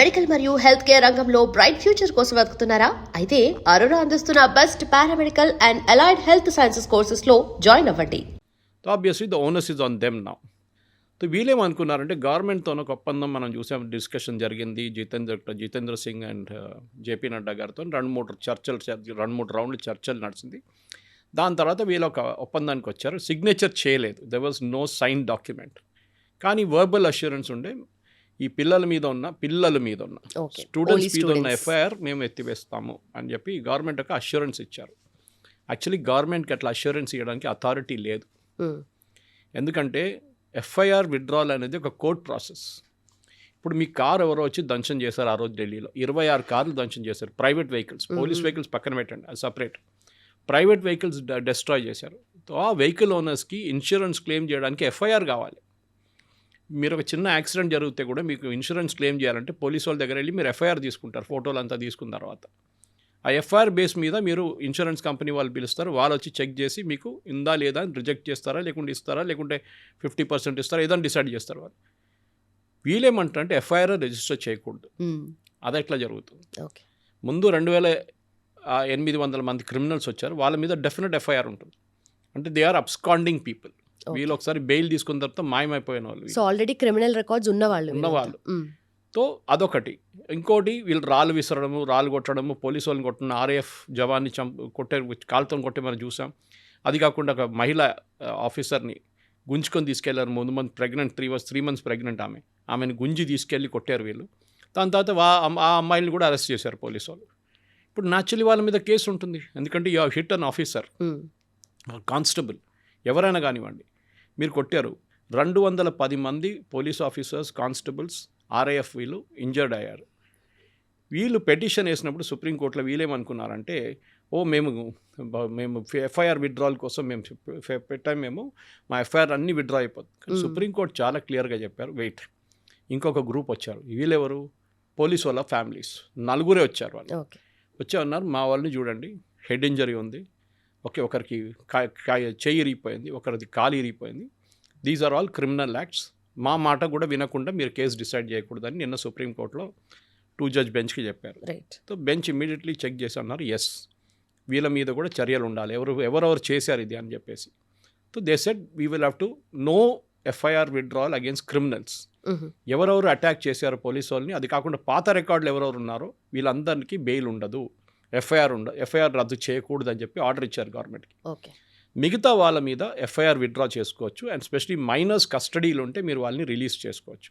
Medical మరియు health care రంగంలో bright future కోసం వెతుకుతున్నారా? అయితే అరోరా అందిస్తున్న best paramedical and allied health sciences courses లో జాయిన్ అవ్వండి. So obviously the onus is on them now. So వీళ్ళేమనుకున్నారంటే గవర్నమెంట్తో ఒక ఒప్పందం మనం చూసాం, డిస్కషన్ జరిగింది. జితేంద్ర సింగ్ అండ్ జేపీ నడ్డా గారితో రెండు మూడు రౌండ్లు చర్చలు నడిచింది. దాని తర్వాత వీళ్ళు ఒక ఒప్పందానికి వచ్చారు. సిగ్నేచర్ చేయలేదు, there was no sign document. కానీ వర్బల్ అష్యూరెన్స్ ఉండే ఈ పిల్లల మీద ఉన్న స్టూడెంట్స్ మీద ఉన్న ఎఫ్ఐఆర్ మేము ఎత్తివేస్తాము అని చెప్పి గవర్నమెంట్ ఒక అష్యూరెన్స్ ఇచ్చారు. యాక్చువల్లీ గవర్నమెంట్కి అట్లా అష్యూరెన్స్ ఇవ్వడానికి అథారిటీ లేదు. ఎందుకంటే ఎఫ్ఐఆర్ విత్డ్రాల్ అనేది ఒక కోర్ట్ ప్రాసెస్. ఇప్పుడు మీ కారు ఎవరో వచ్చి దంచం చేశారు ఆ రోజు ఢిల్లీలో, 26 కార్లు దంచం చేశారు. ప్రైవేట్ వెహికల్స్, పోలీస్ వెహికల్స్ పక్కన పెట్టండి, అది సపరేట్. ప్రైవేట్ వెహికల్స్ డెస్ట్రాయ్ చేశారు. ఆ వెహికల్ ఓనర్స్కి ఇన్సూరెన్స్ క్లెయిమ్ చేయడానికి ఎఫ్ఐఆర్ కావాలి. మీరు ఒక చిన్న యాక్సిడెంట్ జరిగితే కూడా మీకు ఇన్సూరెన్స్ క్లెయిమ్ చేయాలంటే పోలీసు వాళ్ళ దగ్గర వెళ్ళి మీరు ఎఫ్ఐఆర్ తీసుకుంటారు. ఫోటోలు అంతా తీసుకున్న తర్వాత ఆ ఎఫ్ఐఆర్ బేస్ మీద మీరు ఇన్సూరెన్స్ కంపెనీ వాళ్ళు పిలుస్తారు. వాళ్ళు వచ్చి చెక్ చేసి మీకు ఇందా లేదా అని రిజెక్ట్ చేస్తారా, లేకుంటే ఇస్తారా, లేకుంటే 50% ఇస్తారా, ఏదైనా డిసైడ్ చేస్తారు వాళ్ళు. వీళ్ళేమంటారంటే ఎఫ్ఐఆర్ రిజిస్టర్ చేయకూడదు. అది ఎట్లా జరుగుతుంది? ముందు 2800 మంది క్రిమినల్స్ వచ్చారు, వాళ్ళ మీద డెఫినెట్ ఎఫ్ఐఆర్ ఉంటుంది. అంటే దే ఆర్ అబ్స్కాండింగ్ పీపుల్. వీళ్ళు ఒకసారి బెయిల్ తీసుకున్న తర్వాత మాయమైపోయిన వాళ్ళు, సో ఆల్రెడీ క్రిమినల్ రికార్డ్స్ ఉన్నవాళ్ళు. తో అదొకటి. ఇంకోటి వీళ్ళు రాళ్ళు విసరడము, రాళ్ళు కొట్టడము, పోలీసు వాళ్ళని కొట్టిన RAF జవాన్ని కొట్టే కాలుతో కొట్టే మనం చూసాం. అది కాకుండా ఒక మహిళా ఆఫీసర్ని గుంజుకొని తీసుకెళ్లారు. ముందు ప్రెగ్నెంట్ 3 months ప్రెగ్నెంట్ ఆమెను గుంజి తీసుకెళ్ళి కొట్టారు వీళ్ళు. దాని తర్వాత ఆ అమ్మాయిని కూడా అరెస్ట్ చేశారు పోలీసు వాళ్ళు. ఇప్పుడు న్యాచురలీ వాళ్ళ మీద కేసు ఉంటుంది, ఎందుకంటే you hit an officer, constable ఎవరైనా కానివ్వండి, మీరు కొట్టారు. 210 మంది పోలీస్ ఆఫీసర్స్, కానిస్టేబుల్స్, RAF వీళ్ళు ఇంజర్డ్ అయ్యారు. వీళ్ళు పెటిషన్ వేసినప్పుడు సుప్రీంకోర్టులో వీళ్ళేమనుకున్నారంటే, మేము ఎఫ్ఐఆర్ విత్డ్రాల్ కోసం మేము పెట్టాము, మా ఎఫ్ఐఆర్ అన్నీ విత్డ్రా అయిపోతుంది. కానీ సుప్రీంకోర్టు చాలా క్లియర్గా చెప్పారు, వెయిట్, ఇంకొక గ్రూప్ వచ్చారు. వీళ్ళెవరు? పోలీసు వాళ్ళ ఫ్యామిలీస్ 4 వచ్చారు. వాళ్ళు వచ్చి అన్నారు, మా వాళ్ళని చూడండి, హెడ్ ఇంజరీ ఉంది, ఒకరికి చెయ్యి ఇరిగిపోయింది, ఒకరిది కాలు ఇరిగిపోయింది. These are all criminal acts. మా మాట కూడా వినకుండా మీరు కేసు డిసైడ్ చేయకూడదని నిన్న సుప్రీంకోర్టులో 2 judge బెంచ్కి చెప్పారు. సో బెంచ్ ఇమీడియట్లీ చెక్ చేసి అన్నారు, ఎస్, వీళ్ళ మీద కూడా చర్యలు ఉండాలి, ఎవరెవరు చేశారు ఇది అని చెప్పేసి. So they said we will have to know FIR withdrawal against criminals. ఎవరెవరు అటాక్ చేశారు పోలీసు వాళ్ళని, అది కాకుండా పాత రికార్డులు ఎవరెవరు ఉన్నారో వీళ్ళందరికీ బెయిల్ ఉండదు, ఎఫ్ఐఆర్ రద్దు చేయకూడదు అని చెప్పి ఆర్డర్ ఇచ్చారు గవర్నమెంట్కి. మిగతా వాళ్ళ మీద ఎఫ్ఐఆర్ విత్డ్రా చేసుకోవచ్చు. అండ్ స్పెషలీ మైనర్స్ కస్టడీలో ఉంటే మీరు వాళ్ళని రిలీజ్ చేసుకోవచ్చు.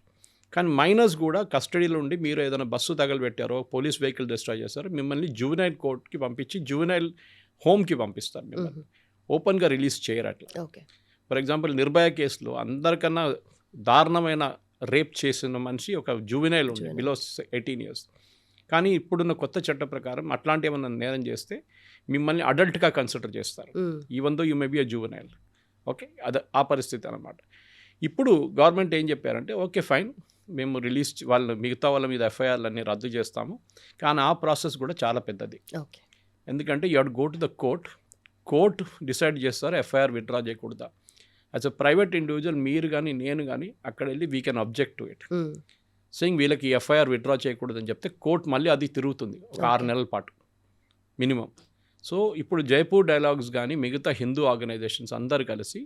కానీ మైనర్స్ కూడా కస్టడీలో ఉండి మీరు ఏదైనా బస్సు తగలబెట్టారో, పోలీస్ వెహికల్ డిస్ట్రాయ్ చేస్తారో, మిమ్మల్ని జువెనైల్ కోర్ట్కి పంపించి జువెనైల్ హోమ్కి పంపిస్తారు. మిమ్మల్ని ఓపెన్గా రిలీజ్ చేయరు అట్లా. ఫర్ ఎగ్జాంపుల్ నిర్భయ కేసులో అందరికన్నా దారుణమైన రేప్ చేసిన మనిషి ఒక జువెనైల్ ఉంది, బిలో 18 years. కానీ ఇప్పుడున్న కొత్త చట్టం ప్రకారం అట్లాంటి ఏమన్నా నేరం చేస్తే మిమ్మల్ని అడల్ట్గా కన్సిడర్ చేస్తారు, even though you may be a juvenile. Okay, అది ఆ పరిస్థితి అన్నమాట. ఇప్పుడు గవర్నమెంట్ ఏం చెప్పారంటే, ఓకే ఫైన్, మేము మిగతా వాళ్ళ మీద ఎఫ్ఐఆర్లు అన్నీ రద్దు చేస్తాము. కానీ ఆ ప్రాసెస్ కూడా చాలా పెద్దది. ఎందుకంటే you have to go to the court decide చేస్తారు ఎఫ్ఐఆర్ విత్డ్రా చేయకూడదా. యాజ్ అ ప్రైవేట్ ఇండివిజువల్ మీరు కానీ నేను కానీ అక్కడ వెళ్ళి we can object to it, saying వీళ్ళకి ఎఫ్ఐఆర్ విత్డ్రా చేయకూడదని చెప్తే కోర్ట్ మళ్ళీ అది తిరుగుతుంది ఒక 6 నెలల పాటు మినిమం. సో ఇప్పుడు జైపూర్ డైలాగ్స్ కానీ మిగతా హిందూ ఆర్గనైజేషన్స్ అందరు కలిసి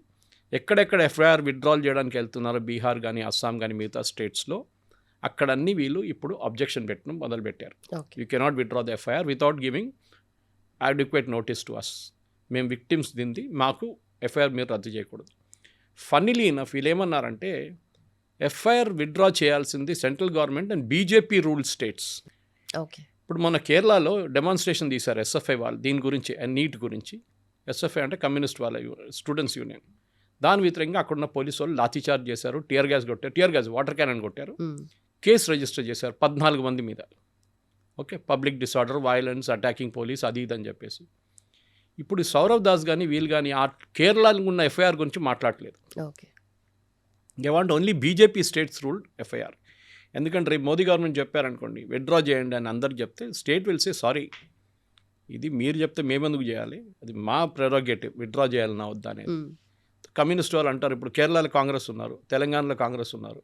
ఎక్కడెక్కడ ఎఫ్ఐఆర్ విత్డ్రాల్ చేయడానికి వెళ్తున్నారో, బీహార్ కానీ అస్సాం కానీ మిగతా స్టేట్స్లో, అక్కడన్నీ వీళ్ళు ఇప్పుడు అబ్జెక్షన్ పెట్టడం మొదలుపెట్టారు. You cannot withdraw the FIR without giving adequate notice to us. మేము విక్టిమ్స్ దింది, మాకు ఎఫ్ఐఆర్ మీరు రద్దు చేయకూడదు. ఫన్నీలీ ఇనఫ్ వీళ్ళు ఏమన్నారంటే, ఎఫ్ఐఆర్ విత్డ్రా చేయాల్సింది central government and BJP rule states. ఇప్పుడు మన కేరళలో డెమాన్స్ట్రేషన్ తీశారు SFI వాళ్ళు దీని గురించి, నీట్ గురించి. SFI అంటే కమ్యూనిస్ట్ వాళ్ళ స్టూడెంట్స్ యూనియన్. దాని వ్యతిరేకంగా అక్కడున్న పోలీసు వాళ్ళు లాఠీ చార్జ్ చేశారు, టియర్ గ్యాస్ వాటర్ క్యానన్ కొట్టారు, కేసు రిజిస్టర్ చేశారు 14 మంది మీద. Okay, public disorder, violence, attacking police, అది ఇది అని చెప్పేసి. ఇప్పుడు సౌరవ్ దాస్ కానీ వీళ్ళు కానీ ఆ కేరళలో ఉన్న ఎఫ్ఐఆర్ గురించి మాట్లాడలేదు. They want only BJP states ruled FIR. ఎందుకంటే రేపు మోదీ గవర్నమెంట్ చెప్పారనుకోండి విత్డ్రా చేయండి అని అందరికి చెప్తే స్టేట్ విల్ సే సారీ, ఇది మీరు చెప్తే మేమెందుకు చేయాలి, అది మా ప్రెరోగేటివ్, విత్డ్రా చేయాలన్నా వద్దా అనేది. కమ్యూనిస్ట్ వాళ్ళు అంటారు, ఇప్పుడు కేరళలో కాంగ్రెస్ ఉన్నారు, తెలంగాణలో కాంగ్రెస్ ఉన్నారు,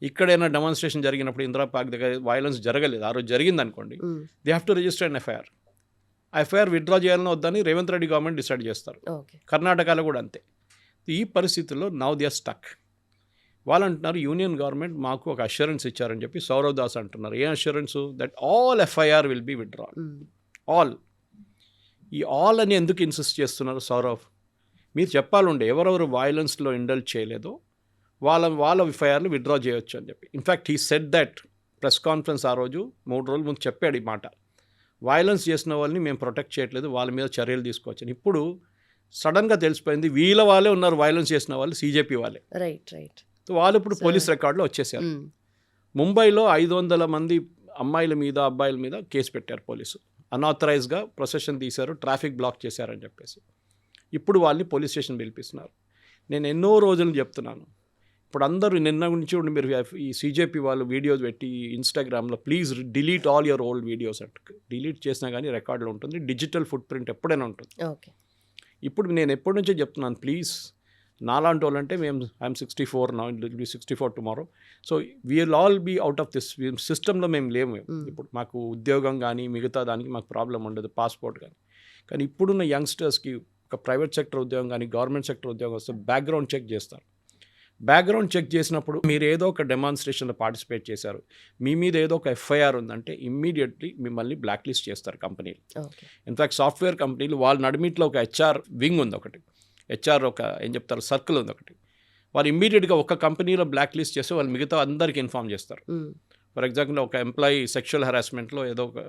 ఇక్కడైనా డెమాన్స్ట్రేషన్ జరిగినప్పుడు ఇందిరా పార్క్ దగ్గర వైలెన్స్ జరగలేదు, ఆ రోజు జరిగింది అనుకోండి, they have to register an FIR withdraw చేయాలని వద్దని రేవంత్ రెడ్డి గవర్నమెంట్ డిసైడ్ చేస్తారు. కర్ణాటకలో కూడా అంతే. ఈ పరిస్థితుల్లో నౌ దే ఆర్ స్టక్. వాళ్ళు అంటున్నారు యూనియన్ గవర్నమెంట్ మాకు ఒక అష్యూరెన్స్ ఇచ్చారని చెప్పి సౌరవ్ దాస్ అంటున్నారు. A assurance? That all FIR will be withdrawn. All. ఈ ఆల్ అని ఎందుకు ఇన్సిస్ట్ చేస్తున్నారు సౌరవ్? మీరు చెప్పాలండి ఎవరెవరు వైలెన్స్లో ఇండల్జ్ చేయలేదో వాళ్ళ ఎఫ్ఐఆర్లు విత్డ్రా చేయొచ్చు అని చెప్పి. In fact he said that press conference ఆ రోజు 3 రోజుల ముందు చెప్పాడు ఈ మాట. వైలెన్స్ చేసిన వాళ్ళని మేము ప్రొటెక్ట్ చేయట్లేదు, వాళ్ళ మీద చర్యలు తీసుకోవచ్చని. ఇప్పుడు సడన్గా తెలిసిపోయింది వీళ్ళ వాళ్ళే ఉన్నారు వైలెన్స్ చేసిన వాళ్ళు, సీజేపీ వాళ్ళే. రైట్. వాళ్ళు ఇప్పుడు పోలీస్ రికార్డులో వచ్చేసారు. ముంబైలో 500 మంది అమ్మాయిల మీద అబ్బాయిల మీద కేసు పెట్టారు పోలీసు. అన్ఆథరైజ్గా ప్రొసెషన్ తీశారు, ట్రాఫిక్ బ్లాక్ చేశారని చెప్పేసి. ఇప్పుడు వాళ్ళని పోలీస్ స్టేషన్ పిలిపిస్తున్నారు. నేను ఎన్నో రోజులు చెప్తున్నాను, ఇప్పుడు అందరూ నిన్న నుంచి మీరు ఈ సీజేపీ వాళ్ళు వీడియోస్ పెట్టి ఇన్స్టాగ్రామ్లో please delete all your old videos అంటే డిలీట్ చేసినా కానీ రికార్డులో ఉంటుంది, డిజిటల్ ఫుట్ ప్రింట్ ఎప్పుడైనా ఉంటుంది. ఇప్పుడు నేను ఎప్పటి నుంచో చెప్తున్నాను ప్లీజ్, నాలాంటి వాళ్ళంటే మేము ఐఎమ్ 64 నా, it be 64 tomorrow. So we'll all be out of this సిస్టంలో మేము లేము. ఇప్పుడు మాకు ఉద్యోగం కానీ మిగతా దానికి మాకు ప్రాబ్లం ఉండదు, పాస్పోర్ట్ కానీ ఇప్పుడున్న యంగ్స్టర్స్కి ఒక ప్రైవేట్ సెక్టర్ ఉద్యోగం కానీ గవర్నమెంట్ సెక్టర్ ఉద్యోగం వస్తే బ్యాక్గ్రౌండ్ చెక్ చేస్తారు. బ్యాక్గ్రౌండ్ చెక్ చేసినప్పుడు మీరు ఏదో ఒక డెమాన్స్ట్రేషన్లో పార్టిసిపేట్ చేశారు, మీ మీద ఏదో ఒక ఎఫ్ఐఆర్ ఉందంటే ఇమ్మీడియట్లీ మిమ్మల్ని బ్లాక్ లిస్ట్ చేస్తారు కంపెనీలు. ఇన్ఫ్యాక్ట్ సాఫ్ట్వేర్ కంపెనీలు వాళ్ళ నడిమిట్లో ఒక హెచ్ఆర్ వింగ్ ఉంది, ఒకటి హెచ్ఆర్ ఒక ఏం చెప్తారు సర్కిల్ ఉంది ఒకటి. వాళ్ళు ఇమ్మీడియట్గా ఒక కంపెనీలో బ్లాక్ లిస్ట్ చేస్తే వాళ్ళు మిగతా అందరికీ ఇన్ఫామ్ చేస్తారు. ఫర్ ఎగ్జాంపుల్ ఒక ఎంప్లాయీ సెక్షువల్ హెరాస్మెంట్లో ఏదో ఒక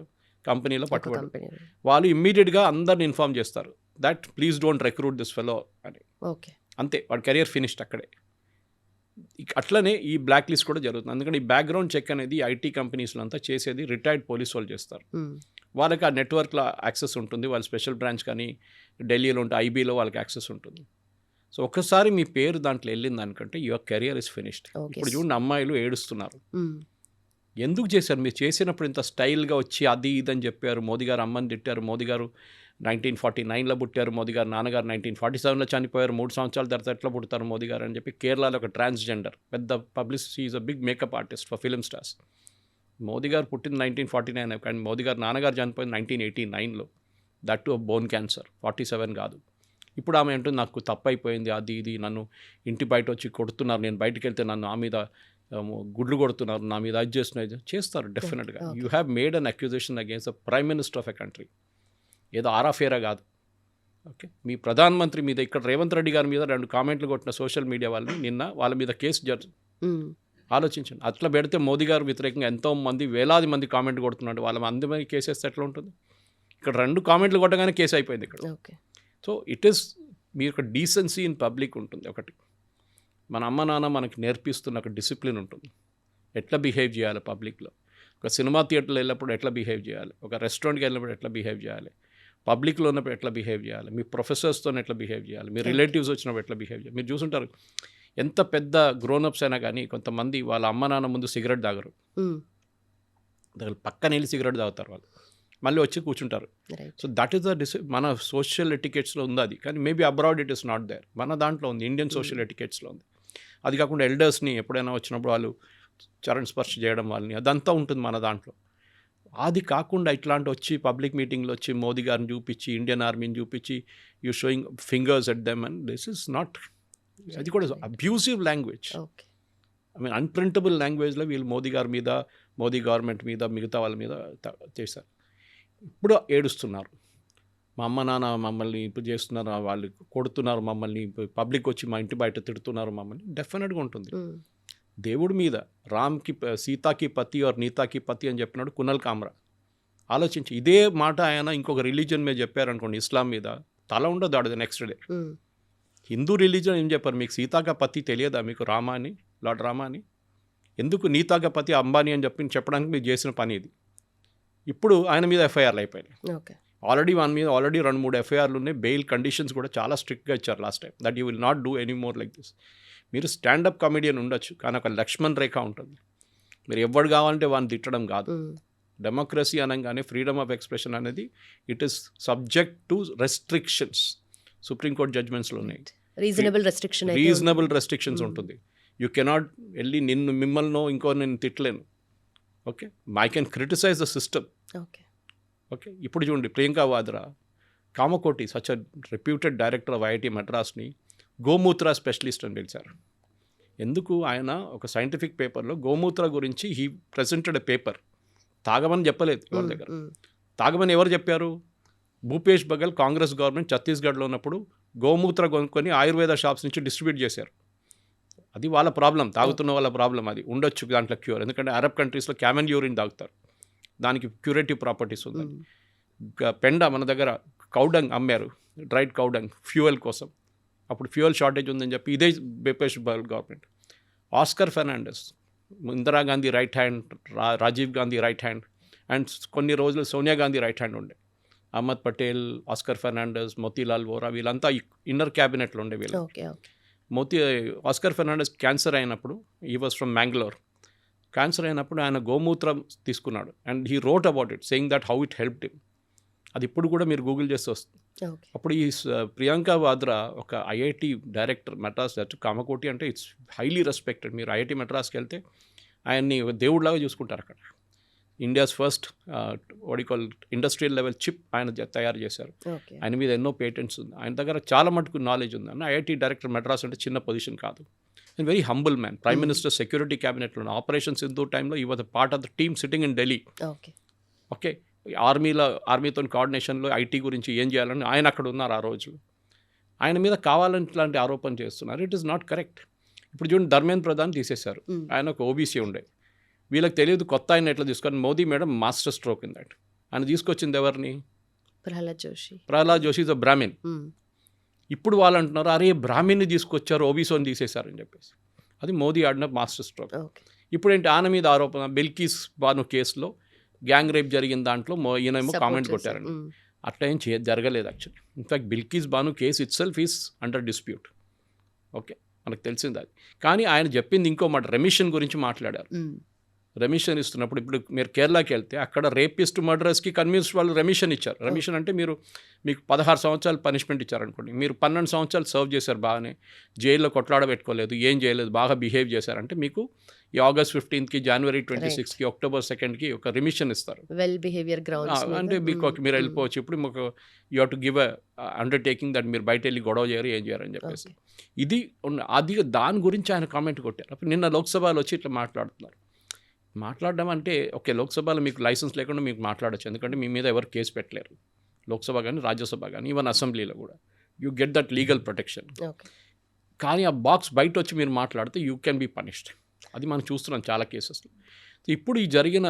కంపెనీలో పట్టుబడి వాళ్ళు ఇమ్మీడియట్గా అందరిని ఇన్ఫామ్ చేస్తారు that please don't recruit this fellow అని. అంతే, వాడి కెరియర్ ఫినిష్డ్ అక్కడే. అట్లనే ఈ బ్లాక్ లిస్ట్ కూడా జరుగుతుంది. అందుకని ఈ బ్యాక్గ్రౌండ్ చెక్ అనేది ఐటీ కంపెనీస్లో అంతా చేసేది రిటైర్డ్ పోలీస్ వాళ్ళు చేస్తారు. వాళ్ళకి ఆ నెట్వర్క్లో యాక్సెస్ ఉంటుంది, వాళ్ళ స్పెషల్ బ్రాంచ్ కానీ ఢిల్లీలో ఉంటే ఐబీలో వాళ్ళకి యాక్సెస్ ఉంటుంది. సో ఒక్కసారి మీ పేరు దాంట్లో వెళ్ళింది అనుకంటే యువర్ కెరియర్ ఇస్ ఫినిష్డ్. ఇప్పుడు చూడండి అమ్మాయిలు ఏడుస్తున్నారు. ఎందుకు చేశారు? మీరు చేసినప్పుడు ఇంత స్టైల్గా వచ్చి అది ఇదని చెప్పారు. మోదీ గారు అమ్మని తిట్టారు. మోదీ గారు 1949లో పుట్టారు, మోదీ గారు నాన్నగారు 1947లో చనిపోయారు, 3 సంవత్సరాల తర్వాత ఎట్లా పుడతారు మోదీ గారు అని చెప్పి. కేరళలో ఒక ట్రాన్స్జెండర్ పెద్ద publicity, is a big makeup artist for film stars. Modi garu పుట్టింది 1949, కానీ మోదీ గారు నాన్నగారు చనిపోయింది 1989లో, దట్ టు బోన్ క్యాన్సర్, 47 కాదు. ఇప్పుడు ఆమె అంటుంది నాకు తప్పు అయిపోయింది, అది ఇది నన్ను ఇంటి బయట వచ్చి కొడుతున్నారు, నేను బయటకు వెళ్తే నన్ను ఆ మీద గుడ్లు కొడుతున్నారు, నా మీద అది చేస్తారు డెఫినెట్గా. You have made an accusation against the prime minister of a country. ఏదో ఆరాఫేరా కాదు. ఓకే, మీ ప్రధానమంత్రి మీద ఇక్కడ రేవంత్ రెడ్డి గారి మీద 2 కామెంట్లు కొట్టిన సోషల్ మీడియా వాళ్ళని నిన్న వాళ్ళ మీద కేసు ఆలోచించండి. అట్లా పెడితే మోదీ గారు వ్యతిరేకంగా ఎంతో మంది వేలాది మంది కామెంట్ కొడుతున్నాడు, వాళ్ళ అందరి కేసు వేస్తే ఎట్లా ఉంటుంది? ఇక్కడ 2 కామెంట్లు కొట్టగానే కేసు అయిపోయింది ఇక్కడ. సో ఇట్ ఈస్ మీ యొక్క డీసెన్సీ ఇన్ పబ్లిక్ ఉంటుంది. ఒకటి మన అమ్మ నాన్న మనకి నేర్పిస్తున్న ఒక డిసిప్లిన్ ఉంటుంది, ఎట్లా బిహేవ్ చేయాలి పబ్లిక్లో. ఒక సినిమా థియేటర్లో వెళ్ళినప్పుడు ఎట్లా బిహేవ్ చేయాలి, ఒక రెస్టారెంట్కి వెళ్ళినప్పుడు ఎట్లా బిహేవ్ చేయాలి, పబ్లిక్లో ఉన్నప్పుడు ఎట్లా బిహేవ్ చేయాలి, మీ ప్రొఫెసర్స్తో ఎట్లా బిహేవ్ చేయాలి, మీ రిలేటివ్స్ వచ్చినప్పుడు ఎట్లా బిహేవ్ చేయాలి. మీరు చూసుంటారు ఎంత పెద్ద గ్రోనప్స్ అయినా కానీ కొంతమంది వాళ్ళ అమ్మ నాన్న ముందు సిగరెట్ తాగరు, పక్కన వెళ్ళి సిగరెట్ తాగుతారు, వాళ్ళు మళ్ళీ వచ్చి కూర్చుంటారు. సో దట్ ఈస్ ద మన సోషల్ ఎటికెట్స్లో ఉంది అది, కానీ maybe abroad it is not there. మన దాంట్లో ఉంది, ఇండియన్ సోషల్ ఎటికెట్స్లో ఉంది. అది కాకుండా ఎల్డర్స్ని ఎప్పుడైనా వచ్చినప్పుడు వాళ్ళు చరణ్ స్పర్శ చేయడం వాళ్ళని, అదంతా ఉంటుంది మన దాంట్లో. అది కాకుండా ఇట్లాంటి వచ్చి పబ్లిక్ మీటింగ్లో వచ్చి మోదీ గారిని చూపించి ఇండియన్ ఆర్మీని చూపించి you showing fingers at them and this is not, అది కూడా అబ్యూసివ్ లాంగ్వేజ్. ఐ మీన్ అన్ప్రింటబుల్ లాంగ్వేజ్లో వీళ్ళు మోదీ గారి మీద, మోదీ గవర్నమెంట్ మీద, మిగతా వాళ్ళ మీద చేశారు. ఇప్పుడు ఏడుస్తున్నారు, మా అమ్మ నాన్న మమ్మల్ని ఇప్పుడు చేస్తున్నారు, వాళ్ళు కొడుతున్నారు మమ్మల్ని, పబ్లిక్ వచ్చి మా ఇంటి బయట తిడుతున్నారు మమ్మల్ని. డెఫినెట్గా ఉంటుంది. దేవుడి మీద రామ్కి సీతాకి పతి ఆర్ నీతాకి పతి అని చెప్పినాడు కునల్ కామ్రా. ఆలోచించి ఇదే మాట ఆయన ఇంకొక రిలీజన్ మీద చెప్పారనుకోండి, ఇస్లాం మీద, తల ఉండదు ఆడదు నెక్స్ట్ డే. హిందూ రిలీజన్ ఏం చెప్పారు, మీకు సీతాక పతి తెలియదా, మీకు రామా అని, లార్డ్ రామా అని, ఎందుకు నీతాక పతి అంబానీ అని చెప్పడానికి మీరు చేసిన పని ఇది. ఇప్పుడు ఆయన మీద ఎఫ్ఐఆర్లు అయిపోయినాయి. ఆల్రెడీ 2-3 ఎఫ్ఐఆర్లు ఉన్నాయి. బెయిల్ కండిషన్స్ కూడా చాలా స్ట్రిక్ట్గా ఇచ్చారు last time, that you will not do any more like this. మీరు స్టాండప్ కామెడియన్ ఉండొచ్చు, కానీ ఒక లక్ష్మణ్ రేఖ ఉంటుంది. మీరు ఎవరు కావాలంటే వాడిని తిట్టడం కాదు. డెమోక్రసీ అనగానే ఫ్రీడమ్ ఆఫ్ ఎక్స్ప్రెషన్ అనేది it is subject to restrictions. Supreme court జడ్జ్మెంట్స్లో ఉన్నాయి, రీజనబుల్ రెస్ట్రిక్షన్స్ ఉంటుంది. యూ కెనాట్ వెళ్ళి మిమ్మల్ని ఇంకో నేను తిట్టలేను. Okay, I can criticise the system. Okay. Okay, ఇప్పుడు చూడండి Priyanka Vadra, Kamakoti such a reputed director of IIT మద్రాస్ని గోమూత్ర స్పెషలిస్ట్ అని పిలిచారు. ఎందుకు? ఆయన ఒక సైంటిఫిక్ పేపర్లో గోమూత్ర గురించి హీ ప్రెజెంటెడ్ ఎ పేపర్. తాగమని చెప్పలేదు ఎవరి దగ్గర. తాగమని ఎవరు చెప్పారు? భూపేష్ బఘెల్ కాంగ్రెస్ గవర్నమెంట్ ఛత్తీస్గఢ్లో ఉన్నప్పుడు గోమూత్ర కొనుక్కొని ఆయుర్వేద షాప్స్ నుంచి డిస్ట్రిబ్యూట్ చేశారు. అది వాళ్ళ ప్రాబ్లం, తాగుతున్న వాళ్ళ ప్రాబ్లం. అది ఉండొచ్చు దాంట్లో క్యూర్, ఎందుకంటే అరబ్ కంట్రీస్లో క్యామెల్ యూరిన్ తాగుతారు, దానికి క్యూరేటివ్ ప్రాపర్టీస్ ఉంది. పెండ మన దగ్గర కౌడంగ్ అమ్మారు, డ్రైడ్ కౌడంగ్ ఫ్యూయల్ కోసం. అప్పుడు ఫ్యూయల్ షార్టేజ్ ఉందని చెప్పి ఇదే Bhupesh Baghel government. Oscar Fernandes, Indira Gandhi right hand, Rajiv Gandhi right hand, and కొన్ని రోజులు సోనియా గాంధీ రైట్ హ్యాండ్ ఉండే. అహ్మద్ పటేల్, ఆస్కర్ ఫెర్నాండెస్, మోతీలాల్ వోరా, వీళ్ళంతా ఇన్నర్ క్యాబినెట్లో ఉండే వీళ్ళు. ఆస్కర్ ఫెర్నాండెస్ క్యాన్సర్ అయినప్పుడు, he was from Mangalore, cancer అయినప్పుడు ఆయన గోమూత్రం తీసుకున్నాడు and he wrote about it saying that how it helped him. అది ఇప్పుడు కూడా మీరు గూగుల్ చేస్తే వస్తుంది. అప్పుడు ఈ ప్రియాంక వాద్రా ఒక ఐఐటి డైరెక్టర్ మద్రాస్, కామకోటి అంటే ఇట్స్ హైలీ రెస్పెక్టెడ్. మీరు ఐఐటి మద్రాస్కి వెళ్తే ఆయన్ని దేవుడిలాగా చూసుకుంటారు. అక్కడ India's first call industrial level chip ఆయన తయారు చేశారు. ఆయన మీద ఎన్నో పేటెంట్స్ ఉంది, ఆయన దగ్గర చాలా మటుకు నాలెడ్జ్ ఉంది. అన్న ఐఐటి డైరెక్టర్ మద్రాస్ అంటే చిన్న పొజిషన్ కాదు. And very humble man. Prime minister security క్యాబినెట్లో ఆపరేషన్ సింధూర్ టైంలో he was part of the team sitting in Delhi. Okay, ఆర్మీతో కోఆర్డినేషన్లో ఐటీ గురించి ఏం చేయాలని ఆయన అక్కడ ఉన్నారు ఆ రోజు. ఆయన మీద కావాలని ఇట్లాంటి ఆరోపణ చేస్తున్నారు. It is not correct. ఇప్పుడు చూడండి, ధర్మేంద్ర ప్రధాన్ తీసేశారు, ఆయన ఒక ఓబీసీ ఉండే. వీళ్ళకి తెలియదు కొత్త ఆయన ఎట్లా తీసుకొని, Modi madam master stroke in that. ఆయన తీసుకొచ్చింది ఎవరిని? Pralhad Joshi is a Brahmin. ఇప్పుడు వాళ్ళు అంటున్నారు, అరే బ్రాహ్మిన్ని తీసుకొచ్చారు, ఓబీసీని తీసేశారని చెప్పేసి. అది మోదీ ఆడిన మాస్టర్ స్ట్రోక్. ఇప్పుడు ఏంటి ఆయన మీద ఆరోపణ? బిల్కిస్ బాను కేసులో గ్యాంగ్ రేప్ జరిగిన దాంట్లో ఈయనేమో కామెంట్ కొట్టారండి. అట్లా ఏం జరగలేదు actually. In fact Bilkis Bano case itself is under dispute. Okay, మనకు తెలిసింది అది. కానీ ఆయన చెప్పింది ఇంకో మాట, రెమిషన్ గురించి మాట్లాడారు. రెమిషన్ ఇస్తున్నప్పుడు, ఇప్పుడు మీరు కేరళకి వెళ్తే అక్కడ రేపిస్ట్ మర్డరర్స్కి కన్విన్స్ వాళ్ళు రెమిషన్ ఇచ్చారు. రెమిషన్ అంటే మీకు 16 సంవత్సరాలు పనిష్మెంట్ ఇచ్చారనుకోండి, మీరు 12 సంవత్సరాలు సర్వ్ చేశారు, బాగానే జైల్లో కొట్లాడబెట్టుకోలేదు, ఏం చేయలేదు, బాగా బిహేవ్ చేశారంటే మీకు ఈ ఆగస్ట్ 15కి, జనవరి 26కి, అక్టోబర్ 2కి ఒక రెమిషన్ ఇస్తారు. వెల్ బిహేవియర్ గ్రౌండ్స్ అంటే మీకు మీరు వెళ్ళిపోవచ్చు. ఇప్పుడు మీకు you have to give a undertaking that మీరు బయట వెళ్ళి గొడవ చేయరు, ఏం చేయరు అని చెప్పేసి. ఇది అది దాని గురించి ఆయన కామెంట్ కొట్టారు. అప్పుడు నిన్న లోక్సభలో వచ్చి ఇట్లా మాట్లాడడం అంటే, ఓకే, లోక్సభలో మీకు లైసెన్స్ లేకుండా మీకు మాట్లాడచ్చు, ఎందుకంటే మీ మీద ఎవరు కేసు పెట్టలేరు, లోక్సభ కానీ రాజ్యసభ కానీ ఈవెన్ అసెంబ్లీలో కూడా you get that legal protection. కానీ ఆ బాక్స్ బయట వచ్చి మీరు మాట్లాడితే యూ కెన్ బీ పనిష్డ్. అది మనం చూస్తున్నాం చాలా కేసెస్లో. ఇప్పుడు ఈ జరిగిన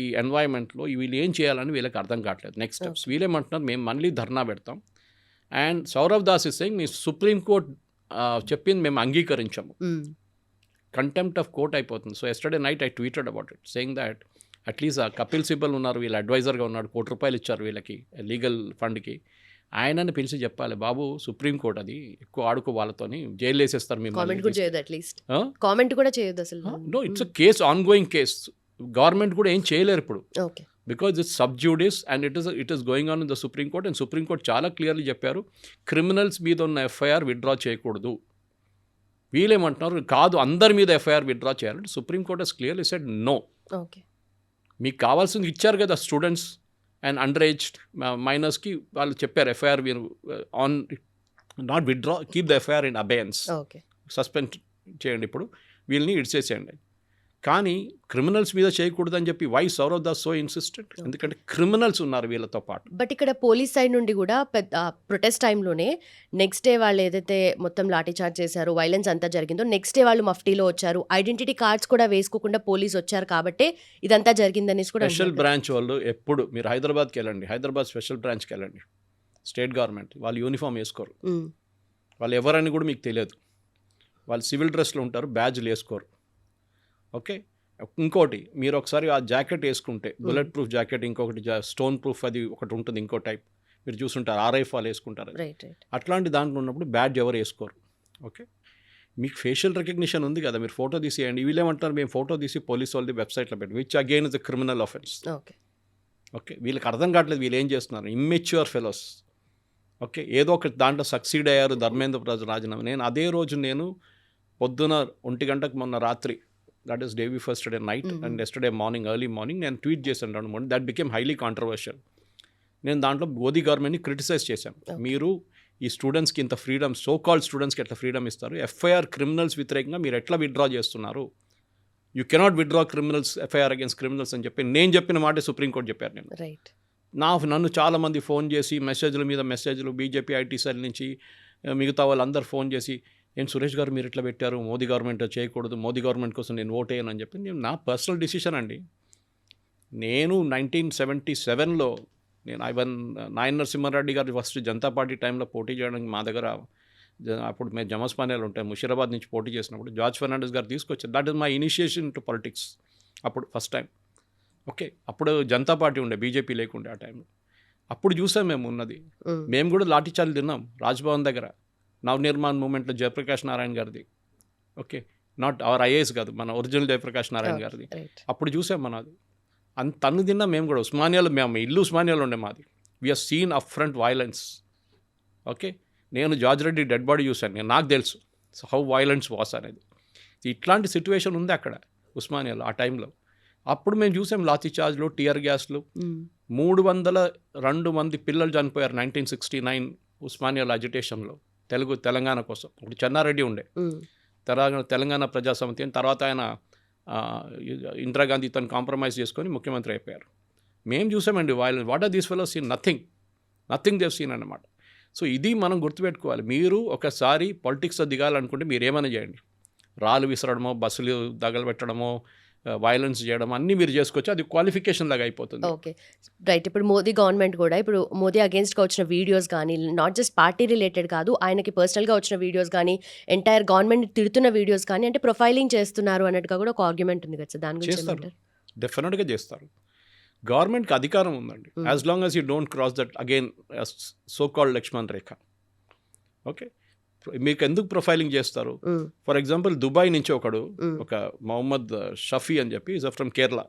ఈ ఎన్వైరన్మెంట్లో వీళ్ళు ఏం చేయాలని వీళ్ళకి అర్థం కావట్లేదు. నెక్స్ట్ స్టెప్స్ వీళ్ళేమంటున్నారు, మేము మళ్ళీ ధర్నా పెడతాం. And Saurav Das is saying, మీ సుప్రీంకోర్టు చెప్పింది మేము అంగీకరించాము, కంటెంప్ట్ ఆఫ్ కోర్ట్ అయిపోతుంది. So yesterday night I tweeted about it saying that at least Kapil Sibal ఉన్నారు, వీళ్ళ అడ్వైజర్గా ఉన్నాడు, ₹1 ఇచ్చారు వీళ్ళకి లీగల్ ఫండ్కి. ఆయనని పిలిచి చెప్పాలి, బాబు సుప్రీంకోర్టు అది ఎక్కువ ఆడుకో, వాళ్ళతోని జైలు వేసేస్తారు మేము. కామెంట్ కూడా చేయదు అసలు. No, it's a case, ongoing case. Government కూడా ఏం చేయలేరు ఇప్పుడు, because it's sub judice and it is going on in the supreme court. And supreme court చాలా క్లియర్లీ చెప్పారు, క్రిమినల్స్ మీద ఉన్న ఎఫ్ఐఆర్ విత్డ్రా చేయకూడదు. వీళ్ళేమంటున్నారు, కాదు అందరి మీద ఎఫ్ఐఆర్ విత్డ్రా చేయాలంటే supreme court has clearly said no. మీకు కావాల్సింది ఇచ్చారు కదా, స్టూడెంట్స్ అండ్ అండర్ ఏజ్ మైనర్స్కి వాళ్ళు చెప్పారు, ఎఫ్ఐఆర్ మీరు on not withdraw, keep the FIR in abeyance, suspend చేయండి, ఇప్పుడు వీళ్ళని ఇడిచేసేయండి. కానీ క్రిమినల్స్ మీద చేయకూడదని చెప్పి why Saurav Das so insistent? ఎందుకంటే క్రిమినల్స్ ఉన్నారు వీళ్ళతో పాటు. బట్ ఇక్కడ పోలీస్ సైడ్ నుండి కూడా పెద్ద ప్రొటెస్ట్ టైంలోనే నెక్స్ట్ డే వాళ్ళు ఏదైతే మొత్తం లాఠీ చార్జ్ చేశారో, వైలెన్స్ అంతా జరిగిందో, నెక్స్ట్ డే వాళ్ళు మఫ్టీలో వచ్చారు, ఐడెంటిటీ కార్డ్స్ కూడా వేసుకోకుండా పోలీస్ వచ్చారు కాబట్టి ఇదంతా జరిగిందనేసి కూడా. స్పెషల్ బ్రాంచ్ వాళ్ళు ఎప్పుడు మీరు హైదరాబాద్కి వెళ్ళండి, హైదరాబాద్ స్పెషల్ బ్రాంచ్కి వెళ్ళండి, స్టేట్ గవర్నమెంట్ వాళ్ళు యూనిఫామ్ వేసుకోరు, వాళ్ళు ఎవరని కూడా మీకు తెలియదు, వాళ్ళు సివిల్ డ్రెస్లో ఉంటారు, బ్యాడ్జ్లు వేసుకోరు. ఓకే, ఇంకోటి మీరు ఒకసారి ఆ జాకెట్ వేసుకుంటే, బుల్లెట్ ప్రూఫ్ జాకెట్, ఇంకొకటి స్టోన్ ప్రూఫ్ అది ఒకటి ఉంటుంది, ఇంకో టైప్ మీరు చూసుంటారు, RIF వాళ్ళు వేసుకుంటారు. అట్లాంటి దాంట్లో ఉన్నప్పుడు బ్యాడ్జ్ ఎవరు వేసుకోరు. ఓకే, మీకు ఫేషియల్ రికగ్నిషన్ ఉంది కదా, మీరు ఫోటో తీసేయండి. వీళ్ళేమంటారు, మేము ఫోటో తీసి పోలీస్ వాళ్ళది వెబ్సైట్లో పెట్టి, which again is the criminal offence. Okay, వీళ్ళకి అర్థం కావట్లేదు వీళ్ళు ఏం చేస్తున్నారు, ఇమ్మెచ్యూర్ ఫెలోస్. ఓకే, ఏదో ఒక దాంట్లో సక్సీడ్ అయ్యారు ధర్మేంద్ర ప్రసాద్ రాజీనామా. నేను అదే రోజు పొద్దున 1 గంటకు మొన్న రాత్రి, that is day before yesterday night and yesterday morning early morning నేను ట్వీట్ చేశాను అనమాట. That became highly controversial. నేను దాంట్లో మోదీ గవర్నమెంట్ని క్రిటిసైజ్ చేశాను. మీరు ఈ స్టూడెంట్స్కి ఇంత ఫ్రీడమ్, సో కాల్డ్ స్టూడెంట్స్కి ఎట్లా ఫ్రీడమ్ ఇస్తారు? ఎఫ్ఐఆర్ క్రిమినల్స్ వ్యతిరేకంగా మీరు ఎట్లా విత్డ్రా చేస్తున్నారు? You cannot withdraw criminals, FIR against criminals అని చెప్పి నేను చెప్పిన మాట సుప్రీంకోర్టు చెప్పారు. నేను రైట్. నన్ను చాలామంది ఫోన్ చేసి మెసేజ్ల మీద మెసేజ్లు, బీజేపీ ఐటీ సెల్ నుంచి మిగతా వాళ్ళందరూ ఫోన్ చేసి, నేను సురేష్ గారు మీరు ఇట్లా పెట్టారు, మోదీ గవర్నమెంట్ చేయకూడదు, మోదీ గవర్నమెంట్ కోసం నేను ఓట్ వేయను అని చెప్పి. నేను నా పర్సనల్ డిసిషన్ అండి. నేను 1977లో నేను నాయన నరసింహారెడ్డి గారు ఫస్ట్ జనతా పార్టీ టైంలో పోటీ చేయడానికి మా దగ్గర అప్పుడు మేము జమస్పానియాలు ఉంటాయి, ముషీరాబాద్ నుంచి పోటీ చేసినప్పుడు జార్జ్ ఫెర్నాండెస్ గారు తీసుకొచ్చారు. That is my initiation to politics. అప్పుడు ఫస్ట్ టైం. ఓకే, అప్పుడు జనతా పార్టీ ఉండే, బీజేపీ లేకుండే ఆ టైంలో. అప్పుడు చూసాం మేము ఉన్నది. మేము కూడా లాఠీచార్జ్ తిన్నాం రాజ్భవన్ దగ్గర, నవనిర్మాణ్ మూమెంట్లో జయప్రకాష్ నారాయణ గారిది. ఓకే, నాట్ అవర్ ఐఏఎస్ కాదు, మన ఒరిజినల్ జయప్రకాష్ నారాయణ గారిది. అప్పుడు చూసాం మనది. తన్ను తిన్నా మేము కూడా. ఉస్మానియాలో మేము ఇల్లు ఉస్మానియాలో ఉండే మాది. We are seen up front violence. Okay, నేను జార్జ్ రెడ్డి డెడ్ బాడీ చూశాను. నాకు తెలుసు హౌ వైలెన్స్ వాస్ అనేది. ఇట్లాంటి సిచ్యువేషన్ ఉంది అక్కడ ఉస్మానియాలో ఆ టైంలో. అప్పుడు మేము చూసాం లాఠీ చార్జ్లు, టియర్ గ్యాస్లు. 302 మంది పిల్లలు చనిపోయారు 1969 ఉస్మానియాలో అజిటేషన్లో తెలంగాణ కోసం. ఇప్పుడు చెన్నారెడ్డి ఉండే తెలంగాణ ప్రజాసమితి అని. తర్వాత ఆయన ఇందిరాగాంధీ తను కాంప్రమైజ్ చేసుకొని ముఖ్యమంత్రి అయిపోయారు. మేము చూసామండి violence. What are these fellows seen? Nothing they've seen అన్నమాట. సో ఇది మనం గుర్తుపెట్టుకోవాలి. మీరు ఒకసారి పాలిటిక్స్లో దిగాలనుకుంటే మీరు ఏమైనా చేయండి. రాళ్ళు విసరడమో, బస్సులు తగలబెట్టడమో, వైలెన్స్ చేయడం అన్నీ మీరు చేసుకోవచ్చు. అది క్వాలిఫికేషన్ లాగా అయిపోతుంది. Okay, right. ఇప్పుడు మోదీ గవర్నమెంట్ కూడా, ఇప్పుడు మోదీ అగేన్స్ట్గా వచ్చిన వీడియోస్ కానీ, నాట్ జస్ట్ పార్టీ రిలేటెడ్ కాదు, ఆయనకి పర్సనల్గా వచ్చిన వీడియోస్ కానీ, ఎంటైర్ గవర్నమెంట్ తిడుతున్న వీడియోస్ కానీ, అంటే ప్రొఫైలింగ్ చేస్తున్నారు అన్నట్టుగా కూడా ఒక ఆర్గ్యుమెంట్ ఉంది కదా సార్, దాని గురించి చేస్తారు. డెఫినెట్గా చేస్తారు. గవర్నమెంట్కి అధికారం ఉందండి. As long as you don't cross that again so called Lakshman Rekha. Okay, మీకు ఎందుకు ప్రొఫైలింగ్ చేస్తారు? ఫర్ ఎగ్జాంపుల్ దుబాయ్ నుంచి ఒక మొహమ్మద్ షఫీ అని చెప్పి ఈజ్ ఫ్రమ్ కేరళ.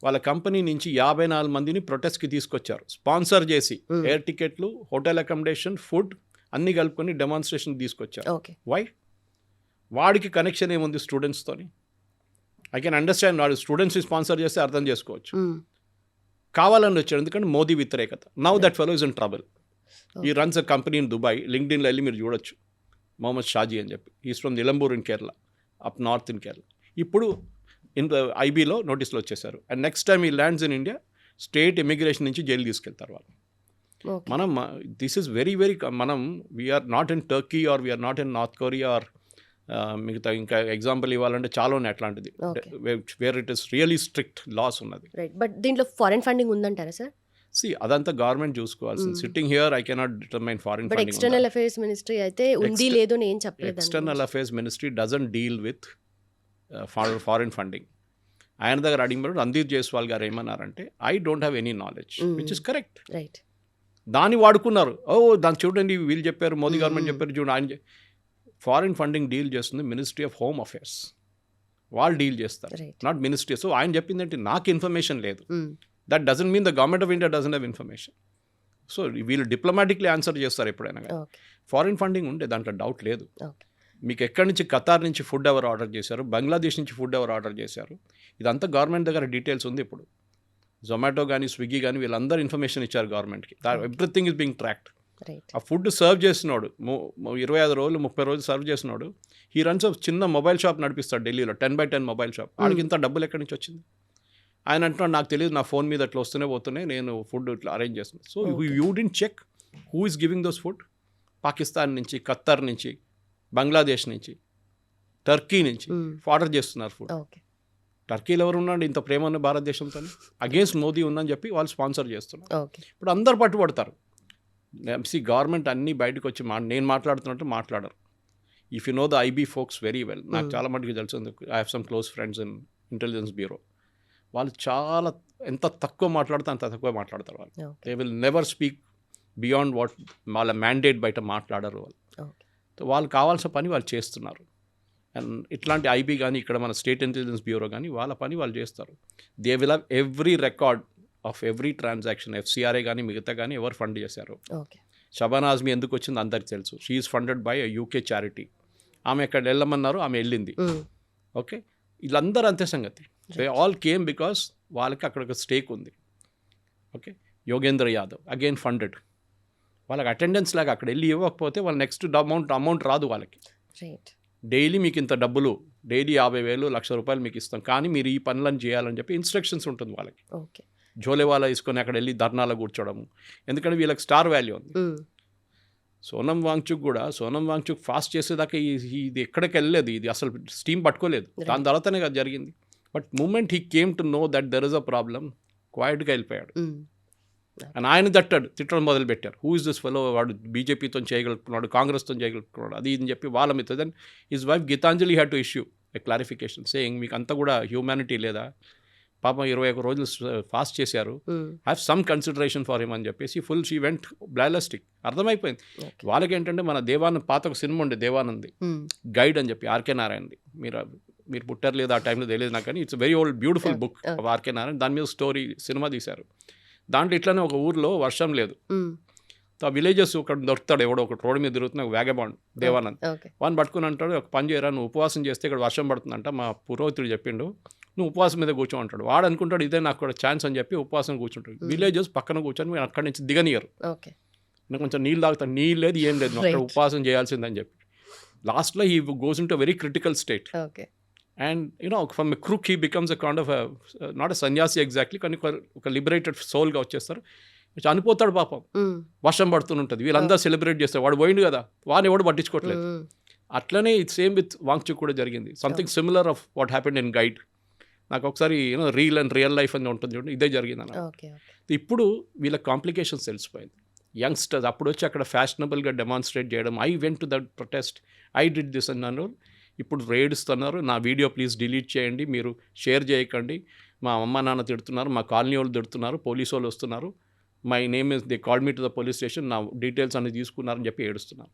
వాళ్ళ కంపెనీ నుంచి 54 మందిని ప్రొటెస్ట్కి తీసుకొచ్చారు, స్పాన్సర్ చేసి. ఎయిర్ టికెట్లు, హోటల్ అకామిడేషన్, ఫుడ్ అన్నీ కలుపుకొని డెమాన్స్ట్రేషన్ తీసుకొచ్చారు. వై? వాడికి కనెక్షన్ ఏముంది స్టూడెంట్స్తోని? I can understand. వాడు స్టూడెంట్స్ని స్పాన్సర్ చేస్తే అర్థం చేసుకోవచ్చు. కావాలని వచ్చాడు, ఎందుకంటే మోదీ వ్యతిరేకత. Now that fellow is in trouble. He runs a company in Dubai. లింక్డ్ఇన్లో వెళ్ళి మీరు చూడొచ్చు, మొహమ్మద్ షాజీ అని చెప్పి. Is from Nilambur in Kerala, up north in Kerala. ఇప్పుడు ఐబీలో నోటీసులు వచ్చేసారు. And next time he lands in India state immigration నుంచి జైలు తీసుకెళ్తారు వాళ్ళు. మనం దిస్ ఈజ్ వెరీ వెరీ మనం we are not in Turkey or we are not in North Korea or మిగతా ఇంకా ఎగ్జాంపుల్ ఇవ్వాలంటే చాలా ఉన్నాయి అట్లాంటిది, where it is really strict laws ఉన్నది. బట్ దీంట్లో ఫారెన్ ఫండింగ్ ఉందంటారా సార్? అదంతా గవర్నమెంట్ చూసుకోవాల్సింది. Sitting here I cannot determine foreign funding. External affairs ministry అయితే ఉంది లేదు నేను చెప్పలేదు. External affairs ministry doesn't deal with foreign funding. ఆయన దగ్గర అడిగినప్పుడు రణ్దీప్ జైస్వాల్ గారు ఏమన్నారంటే, I don't have any knowledge, which is correct. Right. దాన్ని వాడుకున్నారు. దాన్ని చూడండి, వీళ్ళు చెప్పారు, మోదీ గవర్నమెంట్ చెప్పారు చూడండి. ఆయన ఫారిన్ ఫండింగ్ డీల్ చేస్తుంది మినిస్ట్రీ ఆఫ్ హోమ్ అఫైర్స్. వాళ్ళు డీల్ చేస్తారు, నాట్ మినిస్ట్రీ. సో ఆయన చెప్పిందంటే నాకు ఇన్ఫర్మేషన్ లేదు. That doesn't mean the government of India doesn't have information. So వీళ్ళు డిప్లొమాటిక్లీ ఆన్సర్ చేస్తారు ఎప్పుడైనా. ఫారిన్ ఫండింగ్ ఉంటే దాంట్లో డౌట్ లేదు. మీకు ఎక్కడి నుంచి, ఖతార్ నుంచి ఫుడ్ ఎవరు ఆర్డర్ చేశారు, బంగ్లాదేశ్ నుంచి ఫుడ్ ఎవరు ఆర్డర్ చేశారు, ఇదంతా గవర్నమెంట్ దగ్గర డీటెయిల్స్ ఉంది. ఇప్పుడు జొమాటో కానీ స్విగ్గీ కానీ వీళ్ళందరూ ఇన్ఫర్మేషన్ ఇచ్చారు గవర్నమెంట్కి. Everything is being tracked. ఆ ఫుడ్ సర్వ్ చేసినాడు 25 రోజులు 30 రోజులు సర్వ్ చేసినాడు. ఈ రన్స్ చిన్న మొబైల్ షాప్ నడిపిస్తాడు ఢిల్లీలో, 10x10 మొబైల్ షాప్. వాడికి ఇంత డబ్బులు ఎక్కడి నుంచి వచ్చింది? ఆయన అంటున్నాడు, నాకు తెలియదు, నా ఫోన్ మీద అట్లా వస్తూనే పోతున్నాయి, నేను ఫుడ్ ఇట్లా అరేంజ్ చేస్తున్నాను. So you didn't check who is giving those food. Pakistan నుంచి, ఖత్తర్ నుంచి, బంగ్లాదేశ్ నుంచి, టర్కీ నుంచి ఆర్డర్ చేస్తున్నారు ఫుడ్. టర్కీలో ఎవరు ఉన్నాడు ఇంత ప్రేమ ఉన్న భారతదేశంతో? అగేన్స్ట్ మోదీ ఉందని చెప్పి వాళ్ళు స్పాన్సర్ చేస్తున్నారు. ఇప్పుడు అందరు పట్టుబడతారు. గవర్నమెంట్ అన్నీ బయటకు వచ్చి నేను మాట్లాడుతున్నట్టు మాట్లాడరు. If you know the IB folks very well, నాకు చాలా మటుకు తెలుసు. I have some close friends in intelligence bureau. వాళ్ళు చాలా ఎంత తక్కువ మాట్లాడితే అంత తక్కువ మాట్లాడతారు వాళ్ళు. They will never speak beyond what వాళ్ళ మ్యాండేట్ బయట మాట్లాడరు వాళ్ళు. సో వాళ్ళు కావాల్సిన పని వాళ్ళు చేస్తున్నారు. అండ్ ఇట్లాంటి ఐబీ కానీ ఇక్కడ మన స్టేట్ ఇంటెలిజెన్స్ బ్యూరో కానీ వాళ్ళ పని వాళ్ళు చేస్తారు. They will have every record of every transaction. FCRA కానీ మిగతా కానీ ఎవరు ఫండ్ చేశారు. షబానా ఆజ్మీ ఎందుకు వచ్చింది అందరికి తెలుసు. She is funded by UK charity. ఆమె ఎక్కడ వెళ్ళమన్నారు, ఆమె వెళ్ళింది. ఓకే, వీళ్ళందరూ అంతే సంగతి. దే ఆల్ కేమ్ బికాస్ వాళ్ళకి అక్కడ ఒక స్టేక్ ఉంది. Okay, Yogendra Yadav again funded. వాళ్ళకి అటెండెన్స్ లాగా అక్కడ వెళ్ళి ఇవ్వకపోతే వాళ్ళు నెక్స్ట్ అమౌంట్ రాదు వాళ్ళకి. డైలీ మీకు ఇంత డబ్బులు, డైలీ 50,000 1,00,000 మీకు ఇస్తాం, కానీ మీరు ఈ పనులను చేయాలని చెప్పి ఇన్స్ట్రక్షన్స్ ఉంటుంది వాళ్ళకి. జోలేవాలా తీసుకొని అక్కడ వెళ్ళి ధర్నాలో కూర్చోవడము, ఎందుకంటే వీళ్ళకి స్టార్ వాల్యూ ఉంది. సోనం వాంగ్చుక్ ఫాస్ట్ చేసేదాకా ఇది ఎక్కడికి వెళ్ళలేదు, ఇది అసలు స్టీమ్ పట్టుకోలేదు. దాని తర్వాతనే కదా జరిగింది. But moment he came to know that there is a problem, క్వైట్గా వెళ్ళిపోయాడు. అండ్ ఆయన తిట్టడం మొదలుపెట్టారు. హూ ఇస్ దిస్ ఫెలో, వాడు బీజేపీతో చేయగలుగుతున్నాడు, కాంగ్రెస్తో చేయగలుగుతున్నాడు, అది ఇది చెప్పి వాళ్ళ మీద. Then his wife Geetanjali had to issue a clarification saying, మీకు అంతా కూడా హ్యూమానిటీ లేదా, పాపం 21 రోజులు ఫాస్ట్ చేశారు, have some consideration for him అని చెప్పేసి షీ వెంట్ బ్లాలస్టిక్. అర్థమైపోయింది వాళ్ళకి. ఏంటంటే మన పాత ఒక సినిమా ఉండే దేవానంది గైడ్ అని చెప్పి, ఆర్కే నారాయణది. మీరు పుట్టారు లేదా ఆ టైంలో తెలియదు నాకు, కానీ it's very old beautiful book of RK Narayana. దాని మీద స్టోరీ సినిమా తీశారు. దాంట్లో ఇట్లానే ఒక ఊర్లో వర్షం లేదు, ఆ విలేజెస్ ఒక దొరుకుతాడు, ఎవడో ఒక రోడ్డు మీద తిరుగుతున్న వ్యాగబాండ్ దేవానంద్. వాడిని పట్టుకుని అంటాడు, ఒక పని చేయరా, నువ్వు ఉపవాసం చేస్తే ఇక్కడ వర్షం పడుతుందంట, మా పురోహితుడు చెప్పిండు, నువ్వు ఉపవాసం మీద కూర్చో అంటాడు. వాడు అనుకుంటాడు ఇదే నాకు కూడా ఛాన్స్ అని చెప్పి ఉపవాసం కూర్చుంటాడు. విలేజెస్ పక్కన కూర్చొని మీరు అక్కడి నుంచి దిగనియరు, నేను కొంచెం నీళ్ళు తాగుతాను, నీళ్ళు లేదు ఏం లేదు, అక్కడ ఉపవాసం చేయాల్సిందని చెప్పి. లాస్ట్లో he goes in to very critical state. And from a crook he becomes a kind of not a సన్యాసి ఎగ్జాక్ట్లీ, కానీ ఒక లిబరేటెడ్ సోల్గా వచ్చేస్తారు. చనిపోతాడు పాపం, వర్షం పడుతుంటుంది, వీళ్ళందరూ సెలబ్రేట్ చేస్తారు, వాడు పోయిండు కదా, వాడిని ఎవడు పట్టించుకోవట్లేదు. అట్లనే ఇది సేమ్ విత్ వాంగ్చుక్ కూడా జరిగింది. Something similar of what happened in guide. నాకు ఒకసారి రియల్ లైఫ్ అని ఉంటుంది చూడండి, ఇదే జరిగింది అన్న. ఇప్పుడు వీళ్ళ కాంప్లికేషన్స్ తెలిసిపోయింది. యంగ్స్టర్స్ అప్పుడు వచ్చి అక్కడ ఫ్యాషనబుల్గా డెమాన్స్ట్రేట్ చేయడం, I went to that protest, I did this అన్నారు. ఇప్పుడు రేడుస్తున్నారు, నా వీడియో ప్లీజ్ డిలీట్ చేయండి, మీరు షేర్ చేయకండి, మా అమ్మ నాన్న తిడుతున్నారు, మా కాలనీ వాళ్ళు తిడుతున్నారు, పోలీసు వాళ్ళు వస్తున్నారు, my name is they call me to the police station, నా డీటెయిల్స్ అన్ని తీసుకున్నారని చెప్పి ఏడుస్తున్నారు.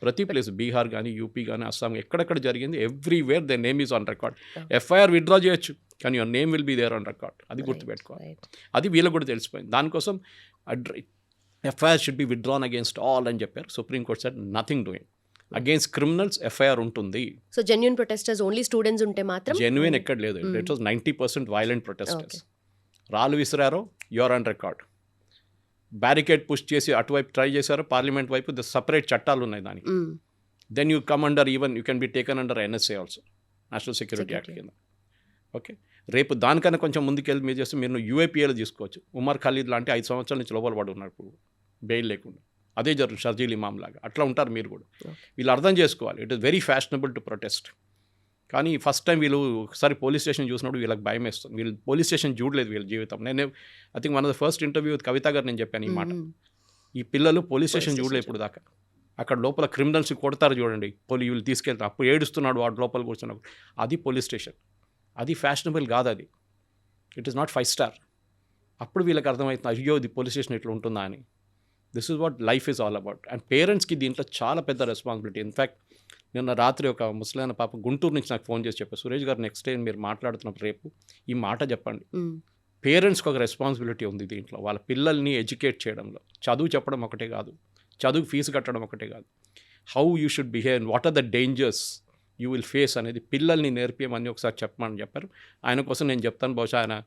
ప్రతి ప్లేస్, బీహార్ కానీ, యూపీ కానీ, అస్సాం, ఎక్కడెక్కడ జరిగింది, everywhere the name is on record. FIR withdraw చేయొచ్చు, కానీ your name will be there on record. అది గుర్తుపెట్టుకోవాలి. అది వీళ్ళకి కూడా తెలిసిపోయింది. దానికోసం FIR should be withdrawn against all అని చెప్పారు. Supreme court said nothing doing. Against criminals FIR ఉంటుంది. So genuine protesters only students ఉంటే మాత్రం, జెన్యూన్ ఎక్కడ లేదు. It was 90% violent protesters. రాళ్ళు విసిరారో your on record. Barricade push చేసి అటువైపు ట్రై చేశారు, పార్లమెంట్ వైపు సపరేట్ చట్టాలు ఉన్నాయి దానికి. Then you come under, even you can be taken under NSA also, national security act కింద. ఓకే, రేపు దానికన్నా కొంచెం ముందుకెళ్ళి మీరు చేస్తే మీరు UAPAలో తీసుకోవచ్చు. ఉమర్ ఖలీద్ లాంటి 5 సంవత్సరాల నుంచి లోపల పడి ఉన్నారు ఇప్పుడు బెయిల్ లేకుండా. అదే జరుగుతుంది షర్జీల్ ఇమామ్ లాగా. అట్లా ఉంటారు మీరు కూడా. వీళ్ళు అర్థం చేసుకోవాలి, it is very fashionable to protest. కానీ ఫస్ట్ టైం వీళ్ళు ఒకసారి పోలీస్ స్టేషన్ చూసినప్పుడు వీళ్ళకి భయం వేస్తుంది. వీళ్ళు పోలీస్ స్టేషన్ చూడలేదు వీళ్ళ జీవితం. నేను I think one of the first interview with Kavitha garu నేను చెప్పాను ఈ మాట. ఈ పిల్లలు పోలీస్ స్టేషన్ చూడలేదు ఇప్పుడు దాకా. అక్కడ లోపల క్రిమినల్స్ కొడతారు చూడండి, వీళ్ళు తీసుకెళ్తారు, అప్పుడు ఏడుస్తున్నాడు వాడు లోపల కూర్చున్నప్పుడు. అది పోలీస్ స్టేషన్, అది ఫ్యాషనబుల్ కాదు, అది ఇట్ ఈస్ నాట్ 5 స్టార్. అప్పుడు వీళ్ళకి అర్థమవుతుంది, అయ్యో ఇది పోలీస్ స్టేషన్ ఇట్లా ఉంటుందా అని. This is what life is all about. And పేరెంట్స్కి దీంట్లో చాలా పెద్ద రెస్పాన్సిబిలిటీ. ఇన్ఫ్యాక్ట్ నిన్న రాత్రి ఒక ముసలైన పాప గుంటూరు నుంచి నాకు ఫోన్ చేసి చెప్పారు, సురేష్ గారు నెక్స్ట్ టైం మీరు మాట్లాడుతున్నప్పుడు రేపు ఈ మాట చెప్పండి. పేరెంట్స్కి ఒక రెస్పాన్సిబిలిటీ ఉంది దీంట్లో, వాళ్ళ పిల్లల్ని ఎడ్యుకేట్ చేయడంలో. చదువు చెప్పడం ఒకటే కాదు, చదువు ఫీజు కట్టడం ఒకటే కాదు, how you should behave, what are the dangers you will face అనేది పిల్లల్ని నేర్పియమని ఒకసారి చెప్పమని చెప్పారు. ఆయన కోసం నేను చెప్తాను, బహుశా ఆయన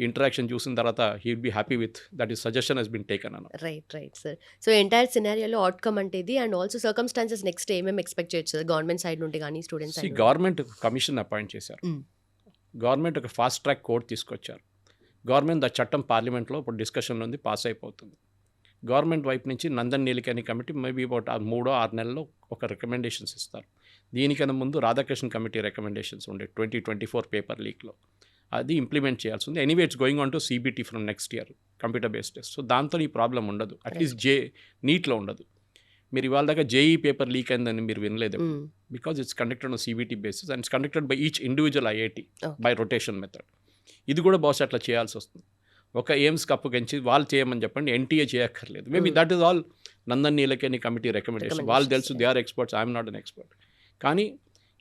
ఇంటరాక్షన్ చూసిన తర్వాత he will be happy with that is suggestion he's been taken అన్న. Right sir. సో ఎంటైర్ సినారియోలో అవుట్కమ్ అంటే ఇది, అండ్ ఆల్సో సర్కమ్స్టాన్సెస్ నెక్స్ట్ ఏమేమి ఎక్స్పెక్ట్ చేయొచ్చు సార్ గవర్నమెంట్ సైడ్ నుండి కానీ students side? Government commission appoint చేశారు, గవర్నమెంట్ ఒక ఫాస్ట్ ట్రాక్ కోర్ట్ తీసుకొచ్చారు. గవర్నమెంట్ ఆ చట్టం పార్లమెంట్లో ఇప్పుడు డిస్కషన్లో ఉంది, పాస్ అయిపోతుంది. గవర్నమెంట్ వైపు నుంచి Nandan Nilekani committee maybe about 3-6 నెలల్లో ఒక రికమెండేషన్స్ ఇస్తారు. దీనికన్నా ముందు రాధాకృష్ణ కమిటీ రికమెండేషన్స్ ఉండే 2024 పేపర్ లీక్లో, అది ఇంప్లిమెంట్ చేయాల్సి ఉంది. Anyway it's going on to CBT from next year, computer based test. So దాంతో ఈ ప్రాబ్లం ఉండదు, అట్లీస్ట్ నీట్లో ఉండదు. మీరు ఇవాళ దాకా JEE పేపర్ లీక్ అయిందని మీరు వినలేదు, because it's conducted on CBT basis and it's conducted by each individual IIT by rotation method. ఇది కూడా బహుశా అట్లా చేయాల్సి వస్తుంది. ఒక ఎయిమ్స్కి అప్పగించి వాళ్ళు చేయమని చెప్పండి, NTA చేయక్కర్లేదు. Maybe that is all Nandan Nilekani committee recommendation. వాళ్ళు తెలుసు, they are experts, I'm not an expert. కానీ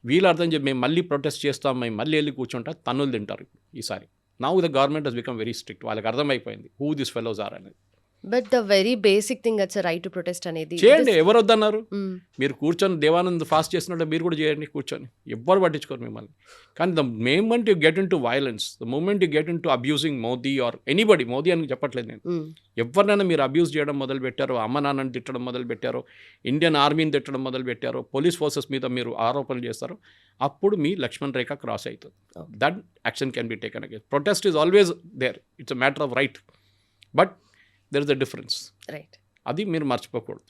వీళ్ళు అర్థం చెప్పి మేము మళ్ళీ ప్రొటెస్ట్ చేస్తాం, మేము మళ్ళీ వెళ్ళి కూర్చుంటా, తన్నులు తింటారు ఈసారి. Now the government has become very strict. వాళ్ళకి అర్థమైపోయింది హూ దిస్ ఫెలోస్ ఆర్ అనేది. But the very basic thing అట్స్ right to protest అనేది. చేయండి, ఎవరు వద్దన్నారు? మ్మ్. మీరు కూర్చొని దేవానంద్ ఫాస్ట్ చేసినట్టు మీరు కూడా చేయండి కూర్చొని, ఎవ్వరు పట్టించుకోరు మిమ్మల్ని. కానీ the moment you get into violence, the moment you get into abusing Modi or anybody, Modi అని చెప్పట్లేదు నేను, మ్మ్. ఎవరినైనా మీరు అబ్యూజ్ చేయడం మొదలు పెట్టారో, అమ్మ నాన్నని తిట్టడం మొదలు పెట్టారో, ఇండియన్ ఆర్మీని తిట్టడం మొదలు పెట్టారో, పోలీస్ ఫోర్సెస్ మీద మీరు ఆరోపణలు చేస్తారో, అప్పుడు మీ లక్ష్మణ్ రేఖ క్రాస్ అవుతుంది. That action can be taken again. Protest is always there, it's a matter of right, but there is a difference. Right. అది మీరు మర్చిపోకూడదు.